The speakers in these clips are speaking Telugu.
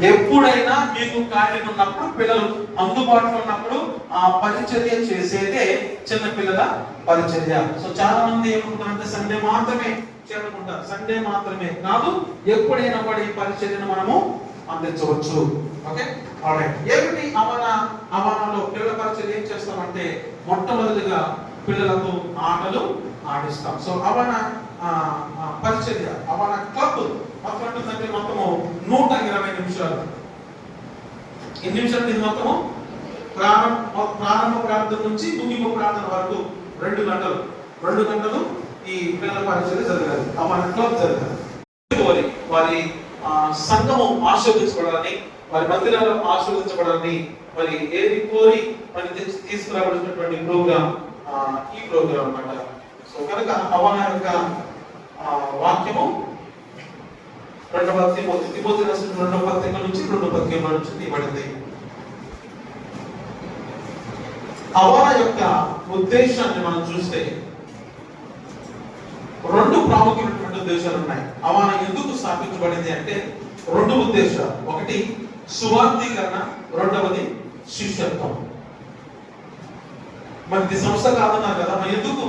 ఎప్పుడైనా మీకు కార్యం ఉన్నప్పుడు, పిల్లలు అందుబాటులో ఉన్నప్పుడు ఆ పరిచర్య చేసేదే చిన్న పిల్లల పరిచర్య. సో చాలా మంది ఏమనుకుంటారంటే సండే మాత్రమే చేరుకుంటారు. సండే మాత్రమే కాదు, ఎప్పుడైనా కూడా ఈ పరిచర్యను మనము అందించవచ్చు. Okay, alright. ఏమిటి అవనాలో పిల్లల పరిచర్య ఏం చేస్తామంటే, మొట్టమొదటిగా పిల్లలకు ఆటలు ఆడిస్తాం. సో అవన పరిచర్య, అవన క్లబ్ మొత్తం ఉంటుందంటే మొత్తము 120 నిమిషాలు. ఎన్ని నిమిషాలు? ఇది మొత్తము ప్రారంభ ప్రార్థన నుంచి ముగింపు ప్రార్థన వరకు 2 గంటలు. 2 గంటలు ఈ పిల్లల పరిచర్య జరగాలి, అవన క్లబ్ జరగాలి. వారి సంఘము ఆశీర్వదించబడాలని, వారి మందిరాలు ఆశీర్వదించబడాలని మరి ఏది కోరి మరి తీసుకురాబడినటువంటి ప్రోగ్రామ్ ఈ ప్రోగ్రామ్ అన్నమాట. సో కనుక అవన యొక్క వాక్యము 2వ తిమోతి రాసిన 2వ పత్రిక నుంచి 2వ పత్రిక నుంచి తీయబడింది. అవన యొక్క ఉద్దేశాన్ని మనం చూస్తే 2 ప్రాముఖ్యమైనటువంటి ఉద్దేశాలు ఉన్నాయి. అవన ఎందుకు స్థాపించబడింది అంటే 2 ఉద్దేశాలు. ఒకటి సువార్థీకరణ, రెండవది శిష్యత్వం. మరి ఇది సంస్థ కాదన్నారు కదా, మరి ఎందుకు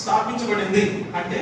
స్థాపించబడింది అంటే